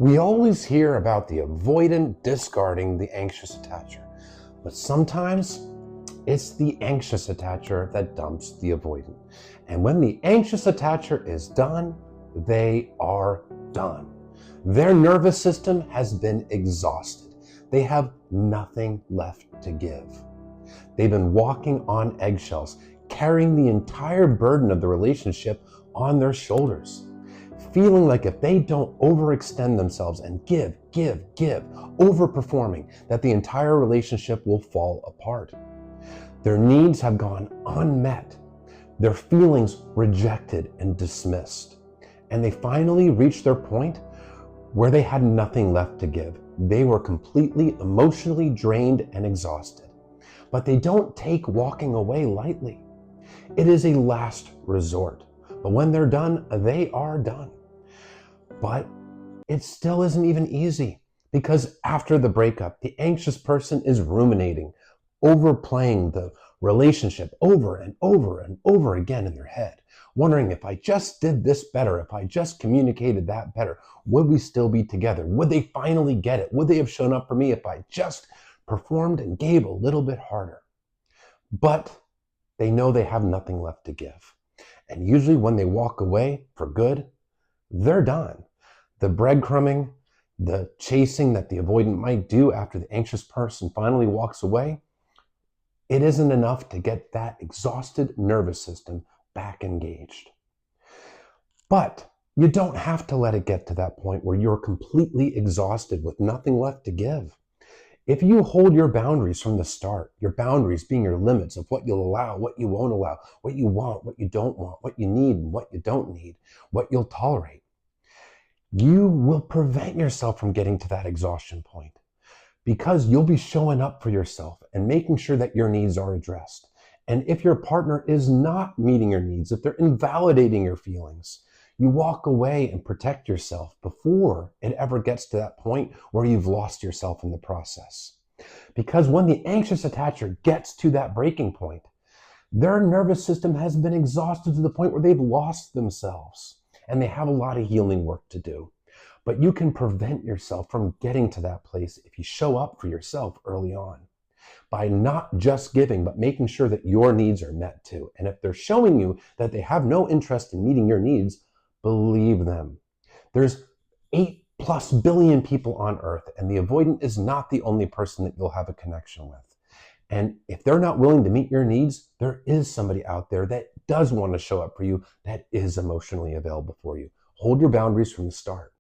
We always hear about the avoidant discarding the anxious attacher, but sometimes it's the anxious attacher that dumps the avoidant. And when the anxious attacher is done, they are done. Their nervous system has been exhausted. They have nothing left to give. They've been walking on eggshells, carrying the entire burden of the relationship on their shoulders, feeling like if they don't overextend themselves and give, overperforming, that the entire relationship will fall apart. Their needs have gone unmet, their feelings rejected and dismissed, and they finally reached their point where they had nothing left to give. They were completely emotionally drained and exhausted. But they don't take walking away lightly. It is a last resort. But when they're done, they are done. But it still isn't even easy, because after the breakup, the anxious person is ruminating, overplaying the relationship over and over and over again in their head, wondering, if I just did this better, if I just communicated that better, would we still be together? Would they finally get it? Would they have shown up for me if I just performed and gave a little bit harder? But they know they have nothing left to give. And usually when they walk away for good, they're done. The breadcrumbing, the chasing that the avoidant might do after the anxious person finally walks away, it isn't enough to get that exhausted nervous system back engaged. But you don't have to let it get to that point where you're completely exhausted with nothing left to give. If you hold your boundaries from the start, your boundaries being your limits of what you'll allow, what you won't allow, what you want, what you don't want, what you need and what you don't need, what you'll tolerate, you will prevent yourself from getting to that exhaustion point, because you'll be showing up for yourself and making sure that your needs are addressed. And if your partner is not meeting your needs, if they're invalidating your feelings, you walk away and protect yourself before it ever gets to that point where you've lost yourself in the process. Because when the anxious attacher gets to that breaking point, their nervous system has been exhausted to the point where they've lost themselves and they have a lot of healing work to do. But you can prevent yourself from getting to that place if you show up for yourself early on, by not just giving, but making sure that your needs are met too. And if they're showing you that they have no interest in meeting your needs, believe them. There's 8+ billion people on earth, and the avoidant is not the only person that you'll have a connection with. And if they're not willing to meet your needs, there is somebody out there that does want to show up for you, that is emotionally available for you. Hold your boundaries from the start.